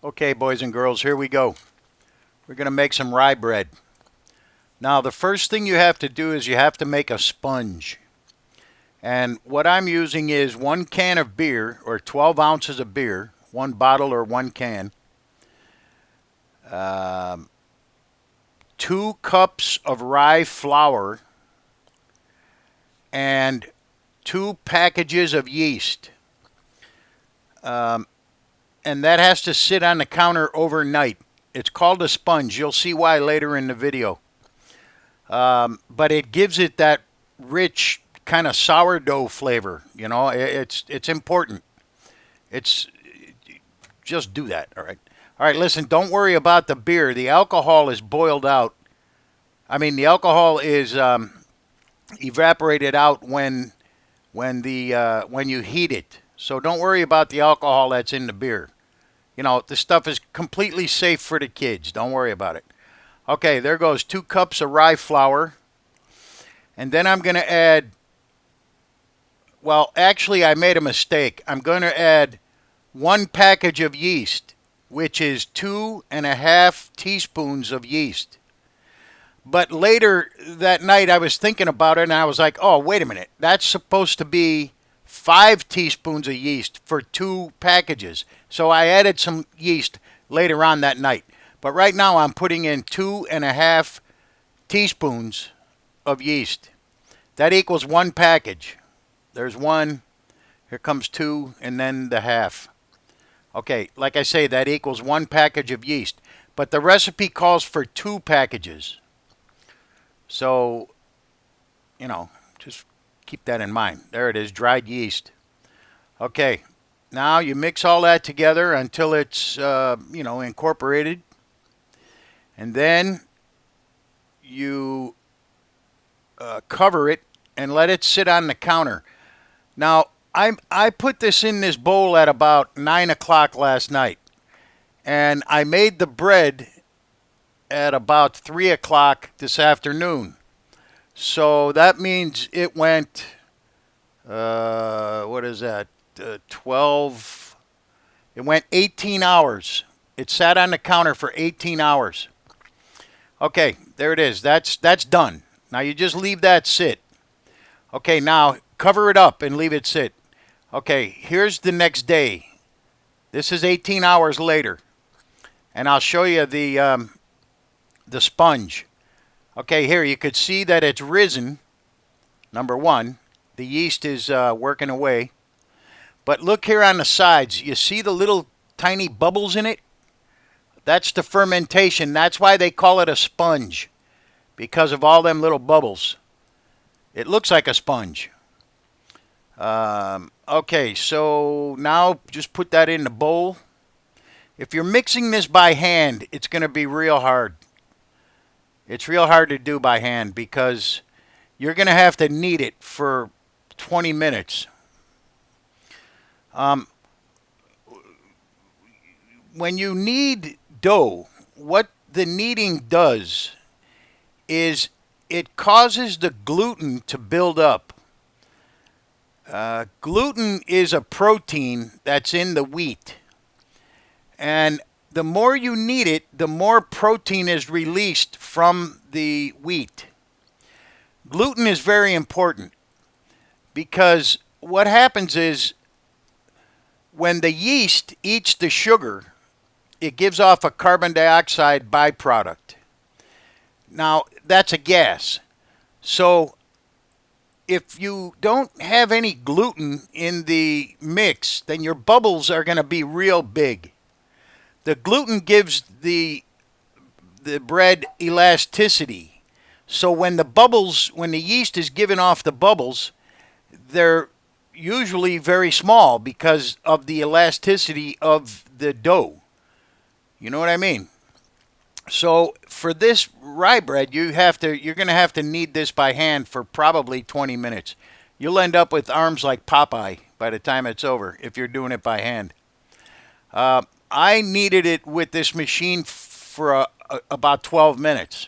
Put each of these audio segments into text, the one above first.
Okay, boys and girls, here we go. We're going to make some rye bread. Now, the first thing you have to do is you have to make a sponge. And what I'm using is 1 can of beer, or 12 ounces of beer, 1 bottle or 1 can, 2 cups of rye flour, and 2 packages of yeast. And that has to sit on the counter overnight. It's called a sponge. You'll see why later in the video. But it gives it that rich kind of sourdough flavor. You know, it's important. Just do that. All right. All right. Listen. Don't worry about the beer. The alcohol is boiled out. I mean, the alcohol is evaporated out when you heat it. So don't worry about the alcohol that's in the beer. You know, this stuff is completely safe for the kids. Don't worry about it. Okay, there goes 2 cups of rye flour. And then I'm going to add, well, actually I made a mistake. I'm going to add 1 package of yeast, which is 2.5 teaspoons of yeast. But later that night I was thinking about it and I was like, oh, wait a minute. That's supposed to be 5 teaspoons of yeast for 2 packages. So I added some yeast later on that night. But right now I'm putting in 2.5 teaspoons of yeast. That equals 1 package. There's 1, here comes 2, and then the half. Okay, like I say, that equals 1 package of yeast. But the recipe calls for 2 packages. So, you know, just keep that in mind. There it is, dried yeast. Okay, now you mix all that together until it's, incorporated. And then you cover it and let it sit on the counter. Now, I put this in this bowl at about 9 o'clock last night. And I made the bread at about 3 o'clock this afternoon. So that means it went, what is that, 12, it went 18 hours. It sat on the counter for 18 hours. Okay, there it is. That's done. Now you just leave that sit. Okay, now cover it up and leave it sit. Okay, here's the next day. This is 18 hours later. And I'll show you the sponge. Okay, here you could see that it's risen. Number 1, the yeast is working away. But look here on the sides. You see the little tiny bubbles in it? That's the fermentation. That's why they call it a sponge, because of all them little bubbles. It looks like a sponge. Okay, so now just put that in the bowl. If you're mixing this by hand, it's going to be real hard. It's real hard to do by hand because you're going to have to knead it for 20 minutes. When you knead dough, what the kneading does is it causes the gluten to build up. Gluten is a protein that's in the wheat. And the more you knead it, the more protein is released from the wheat. Gluten is very important because what happens is when the yeast eats the sugar, it gives off a carbon dioxide byproduct. Now, that's a gas. So if you don't have any gluten in the mix, then your bubbles are going to be real big. The gluten gives the bread elasticity. So when the yeast is giving off the bubbles, they're usually very small because of the elasticity of the dough. You know what I mean? So for this rye bread, you're going to have to knead this by hand for probably 20 minutes. You'll end up with arms like Popeye by the time it's over if you're doing it by hand. I kneaded it with this machine for about 12 minutes.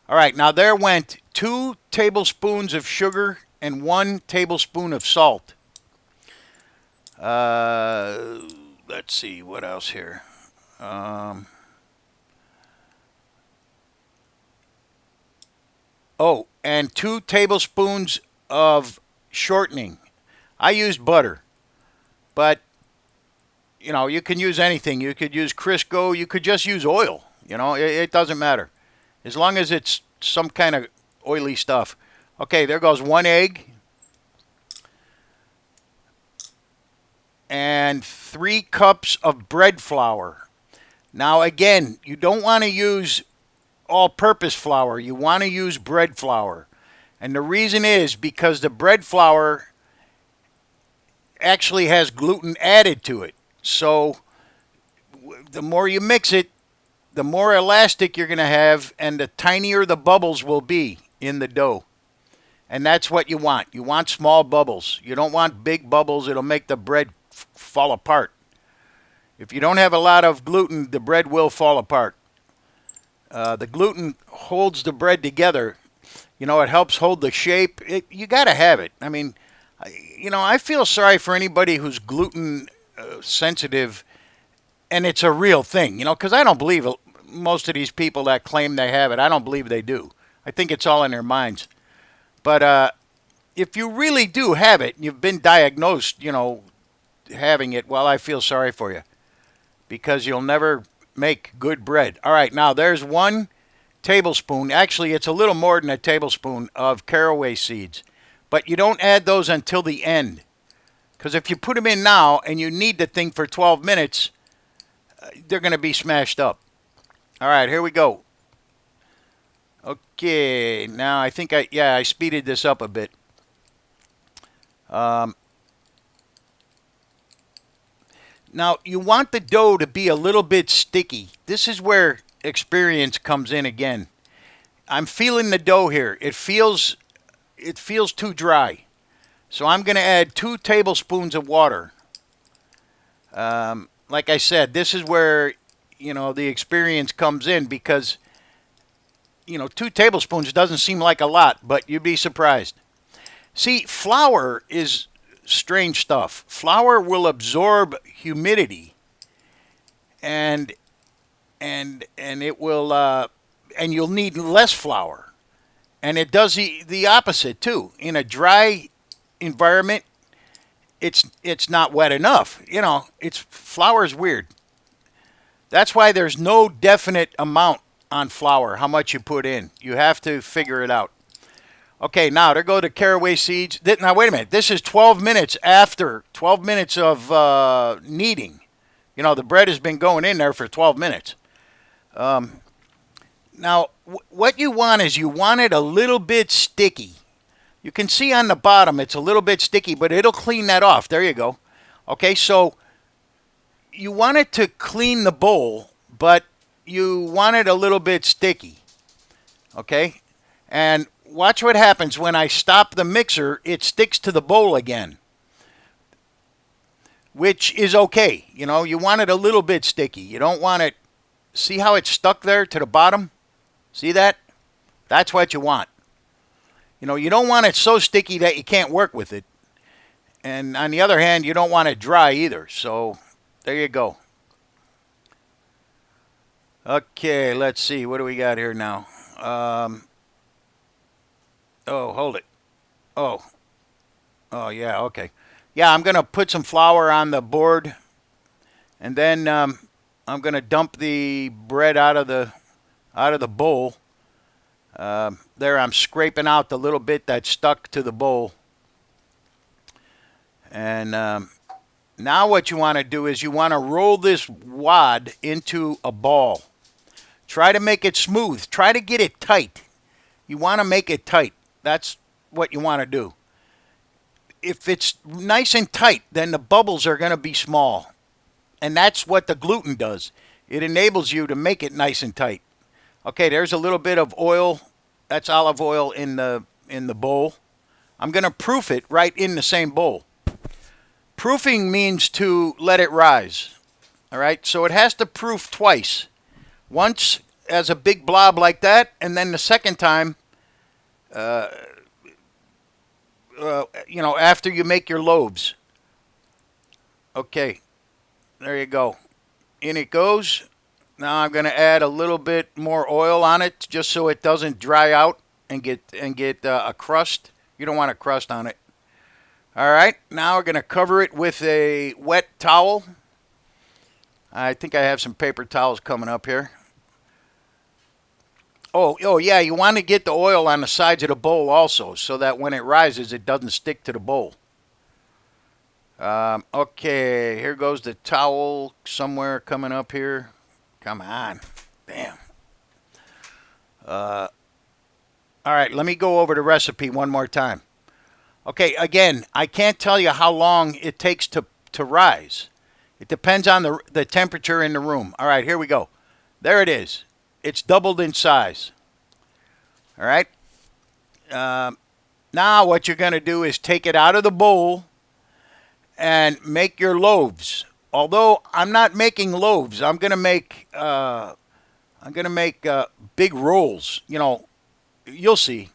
All right, now there went 2 tablespoons of sugar and 1 tablespoon of salt. Let's see, what else here? Um, oh, and 2 tablespoons of shortening. I used butter, but you can use anything. You could use Crisco. You could just use oil. It doesn't matter as long as it's some kind of oily stuff. Okay, there goes 1 egg and 3 cups of bread flour. Now, again, you don't want to use all-purpose flour. You want to use bread flour. And the reason is because the bread flour actually has gluten added to it. So the more you mix it, the more elastic you're going to have, and the tinier the bubbles will be in the dough. And that's what you want. You want small bubbles. You don't want big bubbles. It'll make the bread fall apart. If you don't have a lot of gluten, the bread will fall apart. The gluten holds the bread together. It helps hold the shape. You got to have it. I mean, I feel sorry for anybody who's gluten sensitive, and it's a real thing, because I don't believe most of these people that claim they have it. I don't believe they do. I think it's all in their minds. But if you really do have it, you've been diagnosed, having it, well, I feel sorry for you because you'll never make good bread. All right, now there's 1 tablespoon. Actually, it's a little more than a tablespoon of caraway seeds. But you don't add those until the end. Because if you put them in now and you knead the thing for 12 minutes, they're going to be smashed up. All right, here we go. Okay, now I think I speeded this up a bit. Now, you want the dough to be a little bit sticky. This is where experience comes in again. I'm feeling the dough here. It feels too dry. So I'm going to add 2 tablespoons of water. Like I said, this is where, the experience comes in because, 2 tablespoons doesn't seem like a lot, but you'd be surprised. See, flour is strange stuff. Flour will absorb humidity, and it will, and you'll need less flour. And it does the opposite too. In a dry environment, it's not wet enough. Flour is weird. That's why there's no definite amount on flour, how much you put in. You have to figure it out. Okay, now there go the caraway seeds. Now, wait a minute. This is 12 minutes after 12 minutes of kneading. The bread has been going in there for 12 minutes. Now, what you want is you want it a little bit sticky. You can see on the bottom it's a little bit sticky, but it'll clean that off. There you go. Okay, so you want it to clean the bowl, but you want it a little bit sticky. Okay? And watch what happens when I stop the mixer. It sticks to the bowl again, which is okay. You want it a little bit sticky. You don't want it. See how it's stuck there to the bottom? See that? That's what you want. You don't want it so sticky that you can't work with it. And on the other hand, you don't want it dry either. So there you go. Okay, let's see. What do we got here now? Oh, hold it. Oh, yeah, okay. Yeah, I'm going to put some flour on the board. And then I'm going to dump the bread out of the bowl. There I'm scraping out the little bit that stuck to the bowl. And now what you want to do is you want to roll this wad into a ball. Try to make it smooth. Try to get it tight. You want to make it tight. That's what you want to do. If it's nice and tight, then the bubbles are going to be small. And that's what the gluten does. It enables you to make it nice and tight. Okay, there's a little bit of oil. That's olive oil in the bowl. I'm going to proof it right in the same bowl. Proofing means to let it rise. All right, so it has to proof twice. Once as a big blob like that, and then the second time, after you make your loaves. Okay, there you go. in it goes. Now I'm going to add a little bit more oil on it just so it doesn't dry out and get a crust. You don't want a crust on it. All right, now we're going to cover it with a wet towel. I think I have some paper towels coming up here. Oh yeah, you want to get the oil on the sides of the bowl also so that when it rises it doesn't stick to the bowl. Okay, here goes the towel somewhere coming up here. Come on. Damn. All right, let me go over the recipe one more time. Okay, again, I can't tell you how long it takes to rise. It depends on the temperature in the room. All right, here we go. There it is. It's doubled in size. All right. Now what you're going to do is take it out of the bowl and make your loaves. Although I'm not making loaves, I'm going to make big rolls. You know, you'll see.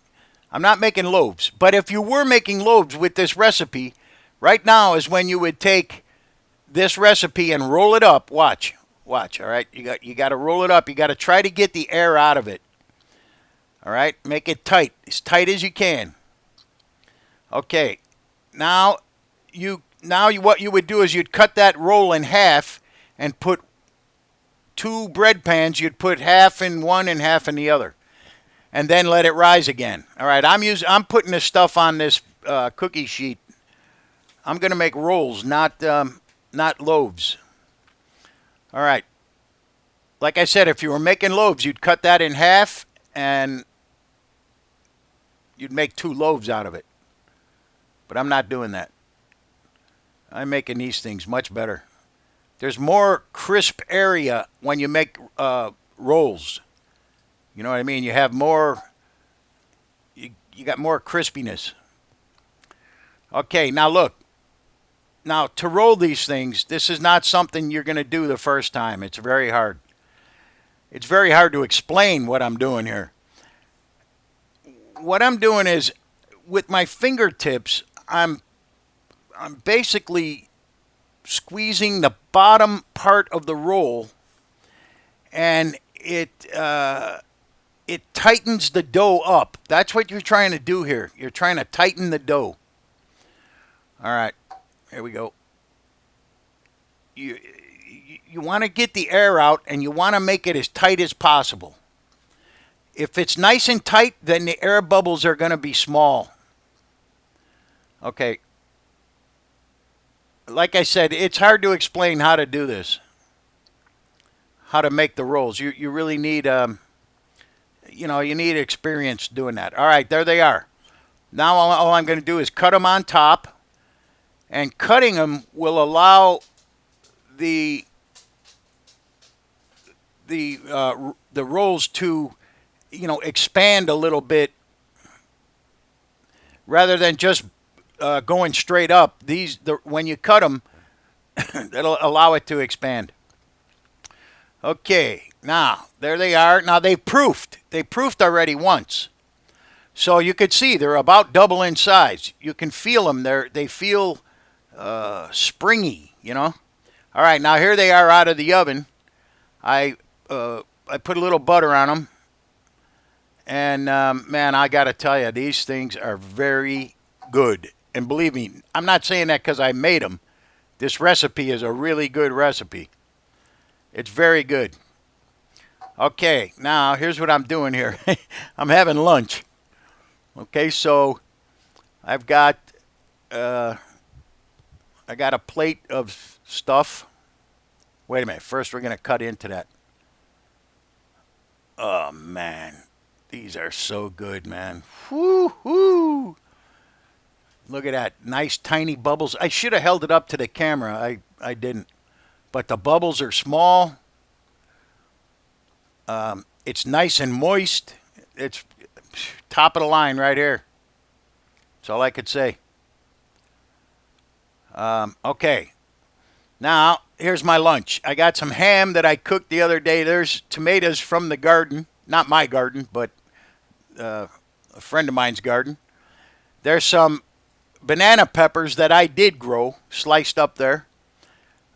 I'm not making loaves. But if you were making loaves with this recipe, right now is when you would take this recipe and roll it up. Watch. All right. You got to roll it up. You got to try to get the air out of it. All right. Make it tight as you can. Okay. Now what you would do is you'd cut that roll in half and put 2 bread pans. You'd put half in one and half in the other, and then let it rise again. All right, I'm putting this stuff on this cookie sheet. I'm going to make rolls, not loaves. All right. Like I said, if you were making loaves, you'd cut that in half and you'd make 2 loaves out of it. But I'm not doing that. I'm making these things much better. There's more crisp area when you make rolls. You know what I mean? You have more, you got more crispiness. Okay, now look. Now, to roll these things, this is not something you're going to do the first time. It's very hard. It's very hard to explain what I'm doing here. What I'm doing is, with my fingertips, I'm basically squeezing the bottom part of the roll, and it tightens the dough up. That's what you're trying to do here. You're trying to tighten the dough. All right, here we go. You want to get the air out, and you want to make it as tight as possible. If it's nice and tight, then the air bubbles are going to be small. Okay. Like I said, it's hard to explain how to do this. How to make the rolls. You really need, you need experience doing that. All right, there they are. Now all I'm going to do is cut them on top. And cutting them will allow the rolls to, expand a little bit rather than just going straight up. When you cut them, that'll allow it to expand. Okay, now there they are. Now they proofed. They proofed already once, so you could see they're about double in size. You can feel them. They feel springy. All right, now here they are out of the oven. I put a little butter on them, and man, I gotta tell you, these things are very good. And believe me, I'm not saying that because I made them. This recipe is a really good recipe. It's very good. Okay, now here's what I'm doing here. I'm having lunch. Okay, so I've got I got a plate of stuff. Wait a minute. First, we're going to cut into that. Oh, man. These are so good, man. Woo-hoo. Look at that. Nice, tiny bubbles. I should have held it up to the camera. I didn't. But the bubbles are small. It's nice and moist. It's top of the line right here. That's all I could say. Okay. Now, here's my lunch. I got some ham that I cooked the other day. There's tomatoes from the garden. Not my garden, but a friend of mine's garden. There's some banana peppers that I did grow, sliced up there.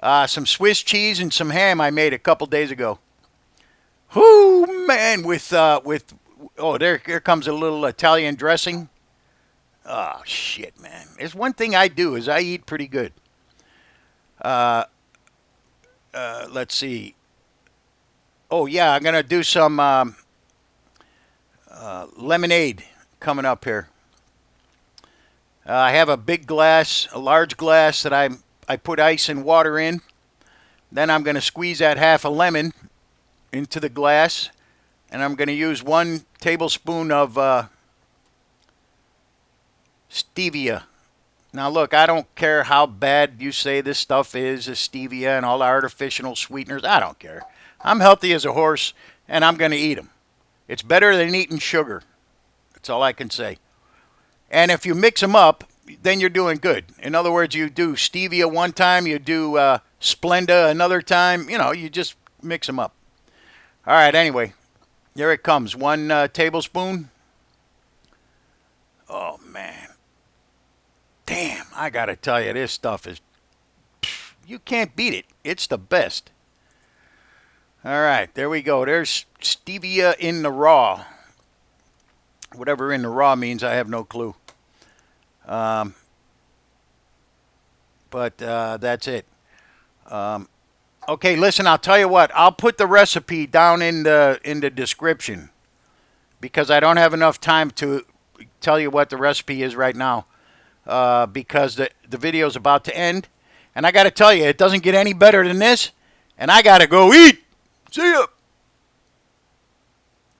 Some Swiss cheese and some ham I made a couple days ago. Whoo, man, oh, here comes a little Italian dressing. Oh, shit, man. There's one thing I do is I eat pretty good. Let's see. Oh, yeah, I'm going to do some lemonade coming up here. I have a big glass, a large glass that I put ice and water in. Then I'm going to squeeze that half a lemon into the glass, and I'm going to use 1 tablespoon of stevia. Now look, I don't care how bad you say this stuff is, the stevia and all the artificial sweeteners. I don't care. I'm healthy as a horse, and I'm going to eat them. It's better than eating sugar. That's all I can say. And if you mix them up, then you're doing good. In other words, you do stevia one time, you do Splenda another time. You know, you just mix them up. All right, anyway, here it comes. 1 tablespoon. Oh, man. Damn, I got to tell you, this stuff is, you can't beat it. It's the best. All right, there we go. There's stevia in the raw. Whatever in the raw means, I have no clue. But that's it. Okay, listen, I'll tell you what. I'll put the recipe down in the description because I don't have enough time to tell you what the recipe is right now because the video's about to end. And I got to tell you, it doesn't get any better than this. And I got to go eat. See ya.